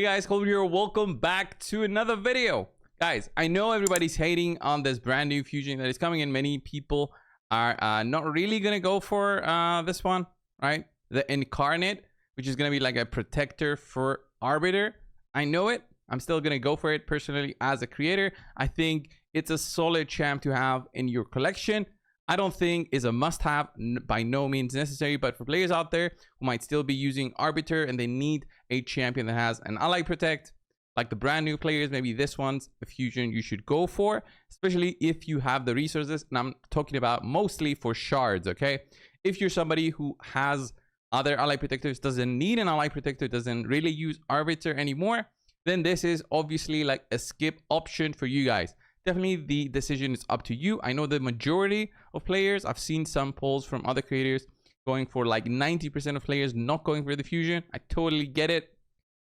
Hey guys, Cold here. Welcome back to another video. Guys, I know everybody's hating on this brand new fusion that is coming in. Many people are not really gonna go for this one, right? The Incarnate, which is gonna be like a protector for Arbiter. I know it. I'm still gonna go for it personally as a creator. I think it's a solid champ to have in your collection. I don't think is a must-have, by no means necessary, but for players out there who might still be using Arbiter and they need a champion that has an ally protect, like the brand new players, maybe this one's a fusion you should go for, especially if you have the resources. And I'm talking about mostly for shards, okay? If you're somebody who has other ally protectors, doesn't need an ally protector, doesn't really use Arbiter anymore, then this is obviously like a skip option for you guys. Definitely the decision is up to you. I know the majority of players, I've seen some polls from other creators going for like 90% of players not going for the fusion. I totally get it.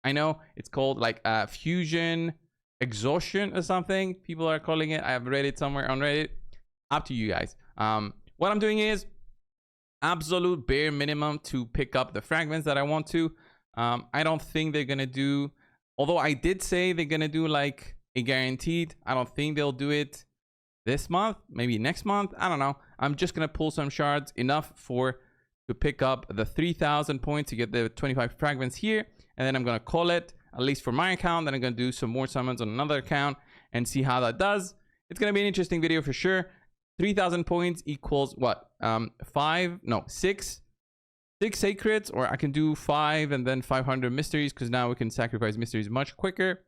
I know it's called like fusion exhaustion or something people are calling it. I have read it somewhere on Reddit. Up to you guys. What I'm doing is absolute bare minimum to pick up the fragments that I want to. I don't think they're gonna do, although I did say they're gonna do like a guaranteed. I don't think they'll do it this month, maybe next month. I don't know. I'm just gonna pull some shards enough to pick up the 3,000 points to get the 25 fragments here, and then I'm gonna call it, at least for my account. Then I'm gonna do some more summons on another account and see how that does. It's gonna be an interesting video for sure. 3,000 points equals what? Six sacreds, or I can do 5 and then 500 mysteries, because now we can sacrifice mysteries much quicker.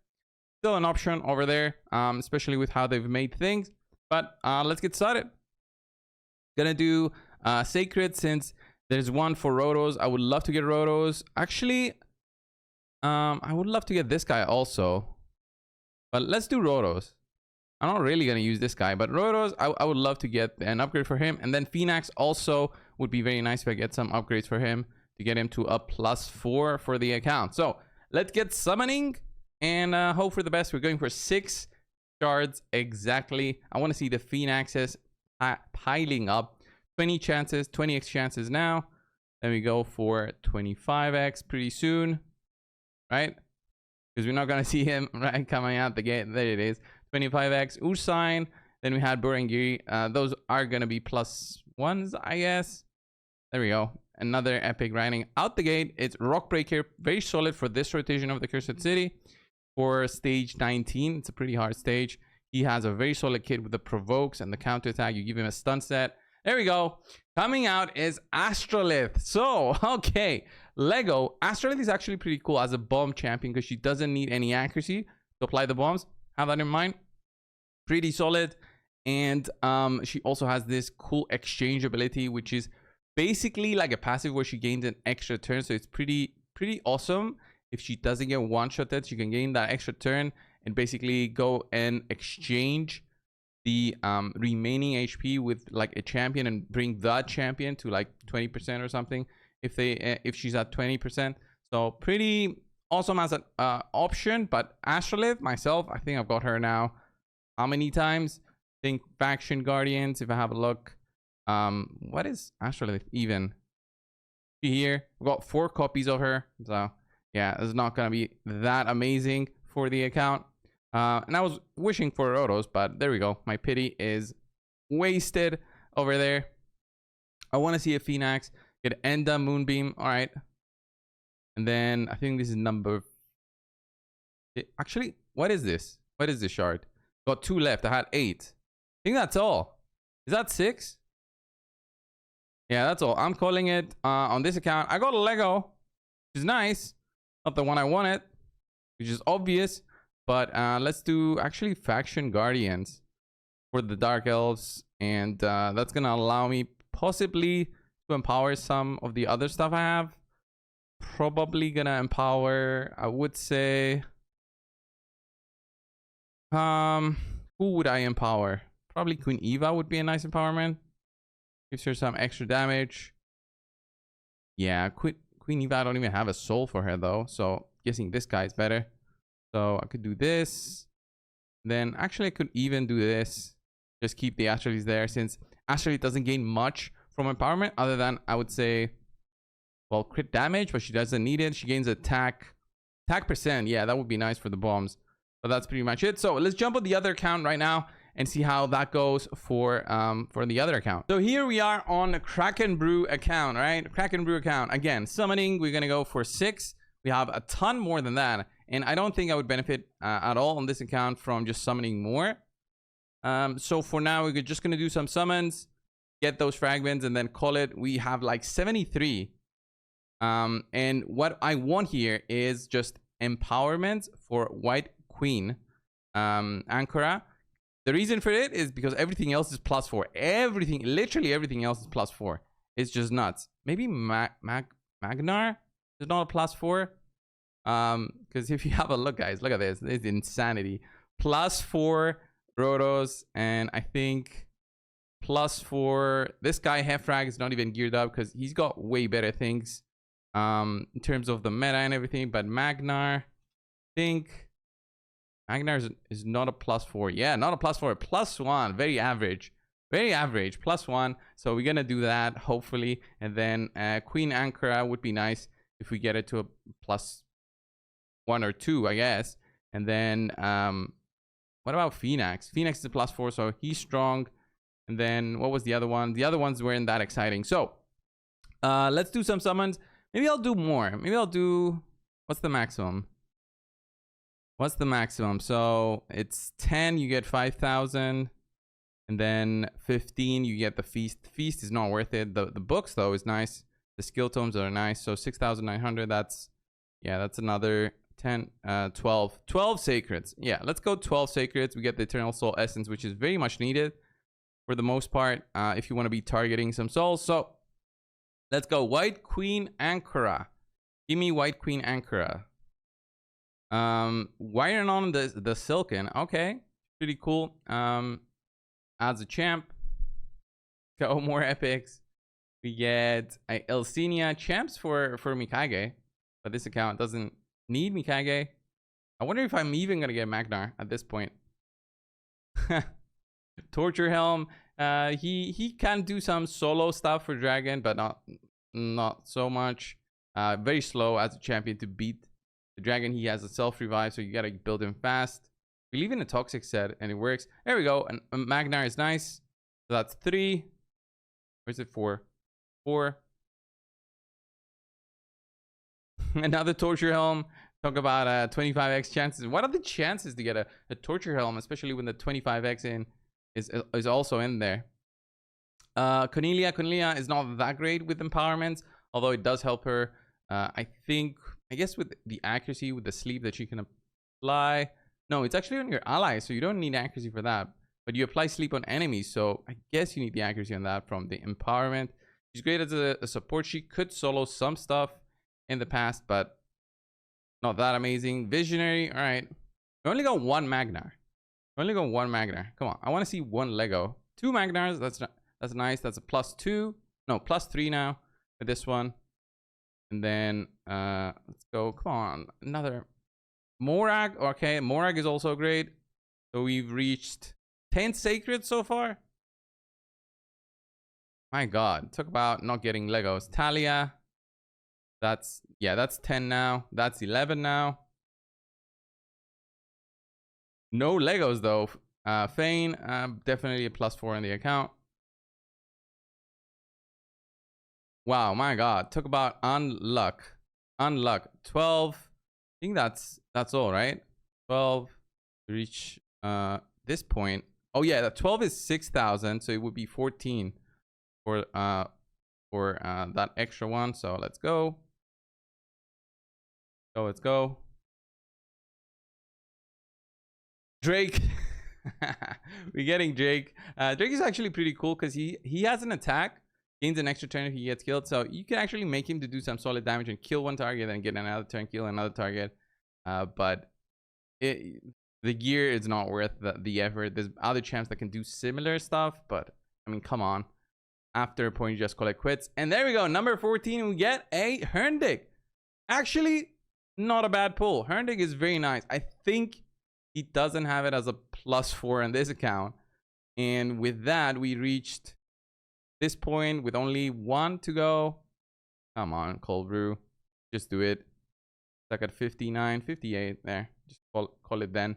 Still an option over there, especially with how they've made things. But let's get started. Gonna do sacred, since there's one for Rotos. I would love to get Rotos. Actually, I would love to get this guy also, but let's do Rotos. I'm not really gonna use this guy, but Rotos, I would love to get an upgrade for him. And then Phoenix also would be very nice if I get some upgrades for him to get him to a +4 for the account. So let's get summoning and hope for the best. We're going for 6 shards exactly. I want to see the Phoenixes piling up. 20 chances, 20x chances now. Then we go for 25x pretty soon, right? Because we're not going to see him right coming out the gate. There it is. 25x Usain. Then we had Burengiri. Those are going to be +1s, I guess. There we go. Another epic grinding out the gate. It's Rockbreaker. Very solid for this rotation of the Cursed City. For stage 19, it's a pretty hard stage. He has a very solid kit with the provokes and the counter attack. You give him a stun set. There we go. Coming out is Astrolith. So, okay, Lego. Astrolith is actually pretty cool as a bomb champion because she doesn't need any accuracy to apply the bombs. Have that in mind. Pretty solid. And she also has this cool exchange ability, which is basically like a passive where she gains an extra turn. So it's pretty awesome. If she doesn't get one-shotted, she can gain that extra turn and basically go and exchange the remaining HP with like a champion and bring that champion to like 20% or something if she's at 20%. So pretty awesome as an option. But Astrolith, myself, I think I've got her now how many times? I think Faction Guardians, if I have a look. What is Astrolith even? Here, we've got 4 copies of her. So yeah, it's not gonna be that amazing for the account. And I was wishing for Rotos, but there we go. My pity is wasted over there. I want to see a Phoenix, get Enda Moonbeam. All right. And then I think this is number... Actually, what is this? What is this shard? Got 2 left. I had 8. I think that's all. Is that 6? Yeah, that's all. I'm calling it on this account. I got a Lego, which is nice. Not the one I wanted, which is obvious. But let's do actually Faction Guardians for the Dark Elves. And that's going to allow me possibly to empower some of the other stuff I have. Probably going to empower, I would say... who would I empower? Probably Queen Eva would be a nice empowerment. Gives her some extra damage. Yeah, Queen Eva, I don't even have a soul for her though. So guessing this guy is better. So I could do this. Then actually I could even do this. Just keep the Astrolith there, since Astrolith doesn't gain much from empowerment other than, I would say, well, crit damage, but she doesn't need it. She gains attack Attack percent. Yeah, that would be nice for the bombs. But that's pretty much it. So let's jump on the other account right now and see how that goes for the other account. So here we are on the Kraken Brew account, right? Kraken Brew account. Again, summoning, we're going to go for 6. We have a ton more than that. And I don't think I would benefit at all on this account from just summoning more. So for now, we're just going to do some summons, get those fragments, and then call it. We have like 73. And what I want here is just empowerment for White Queen Ankara. The reason for it is because everything else is +4. Everything, literally everything else is +4. It's just nuts. Maybe Magnar is not a +4. Because if you have a look, guys, look at this. It's insanity. +4 Rotos, and I think +4. This guy Hefrag is not even geared up because he's got way better things in terms of the meta and everything. But Magnar, I think Magnar is not a +4. Yeah, not a +4. +1. Very average. Very average. +1. So we're gonna do that hopefully, and then Queen Ankara would be nice if we get it to a +1 or 2, I guess. And then what about Phoenix? Phoenix is a +4, so he's strong. And then what was the other one? The other ones weren't that exciting. So let's do some summons. Maybe I'll do more. Maybe I'll do, what's the maximum? What's the maximum? So it's 10, you get 5,000. And then 15, you get the feast. The feast is not worth it. The books though is nice. The skill tomes are nice. So 6,900, that's another 10, 12 sacreds. Yeah, let's go 12 sacreds. We get the Eternal Soul Essence, which is very much needed for the most part if you want to be targeting some souls. So let's go White Queen Ankara. Give me White Queen Ankara. Wiring on the Silken. Okay, pretty cool. Adds a champ. Go more epics. We get Elsenia champs for Mikage, but this account doesn't need Mikage. I wonder if I'm even gonna get Magnar at this point. Torture Helm. He can do some solo stuff for Dragon, but not so much. Very slow as a champion to beat the Dragon. He has a self revive, so you gotta build him fast. We leave in a toxic set and it works. There we go. And Magnar is nice. So that's 3. Where's it? 4. 4. Another Torture Helm. Talk about 25x chances. What are the chances to get a Torture Helm, especially when the 25x in is also in there? Cornelia is not that great with empowerments, although it does help her. I guess with the accuracy with the sleep that she can apply. No, it's actually on your allies, so you don't need accuracy for that. But you apply sleep on enemies, so I guess you need the accuracy on that from the empowerment. She's great as a support. She could solo some stuff in the past, but not that amazing. Visionary, all right. We only got 1 Magnar. We only got 1 Magnar. Come on, I want to see 1 Lego. 2 Magnars, that's nice. That's a +2. No, +3 now with this one. And then let's go. Come on, another Morag. Okay, Morag is also great. So we've reached 10 sacred so far. My god, talk about not getting Legos. Talia, that's 10 now. That's 11 now. No Legos though. Fane, definitely a +4 in the account. Wow, my god, talk about unluck. 12. I think that's all, right? 12 to reach this point. Oh yeah, the 12 is 6,000, so it would be 14 for that extra one. So let's go. Let's go. Drake. We're getting Drake. Drake is actually pretty cool because he has an attack, gains an extra turn if he gets killed. So you can actually make him to do some solid damage and kill one target and get another turn, kill another target. But the gear is not worth the effort. There's other champs that can do similar stuff, but I mean, come on. After a point, you just call it quits. And there we go. Number 14, we get a Herndік. Actually, not a bad pull. Herndік is very nice. I think he doesn't have it as a +4 on this account. And with that, we reached this point with only 1 to go. Come on, cold brew. Just do it. Stuck at 59, 58 there. Just call it then.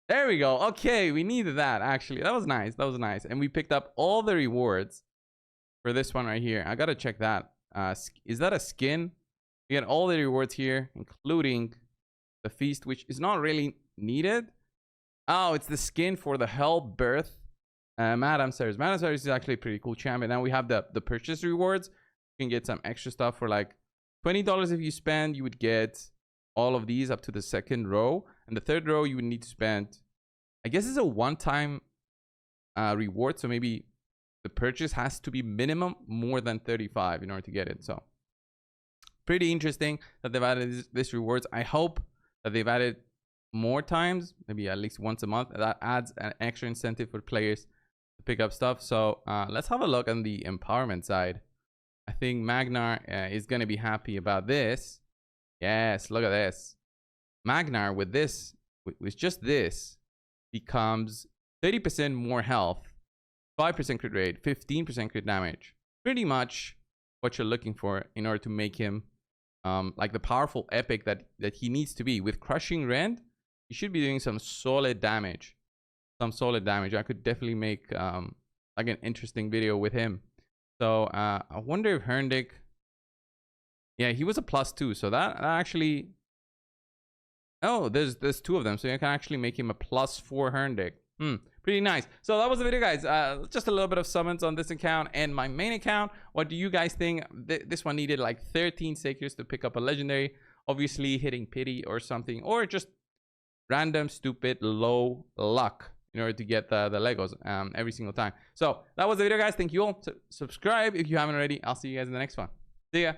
There we go. Okay, we needed that actually. That was nice. That was nice. And we picked up all the rewards for this one right here. I gotta check that. Is that a skin? We get all the rewards here, including the feast, which is not really needed. Oh, it's the skin for the Hell Birth. Madam Series. Madam Series is actually a pretty cool champion. Now we have the purchase rewards. You can get some extra stuff for like $20 if you spend. You would get all of these up to the second row. And the third row, you would need to spend, I guess it's a one-time reward. So maybe the purchase has to be minimum more than 35 in order to get it. So pretty interesting that they've added this rewards. I hope that they've added more times, maybe at least once a month. That adds an extra incentive for players to pick up stuff. So let's have a look on the empowerment side. I think Magnar is going to be happy about this. Yes, look at this. Magnar with this, with just this, becomes 30% more health, 5% crit rate, 15% crit damage. Pretty much what you're looking for in order to make him like the powerful epic that he needs to be. With Crushing Rend, he should be doing some solid damage. I could definitely make like an interesting video with him. So I wonder if Herndek, yeah, he was a +2, so that actually, oh, there's two of them, so you can actually make him a +4 Herndek. Pretty nice. So that was the video, guys. Just a little bit of summons on this account and my main account. What do you guys think? This one needed like 13 Sacres to pick up a legendary. Obviously hitting pity or something, or just random stupid low luck in order to get the Legos every single time. So that was the video, guys. Thank you all. Subscribe if you haven't already. I'll see you guys in the next one. See ya.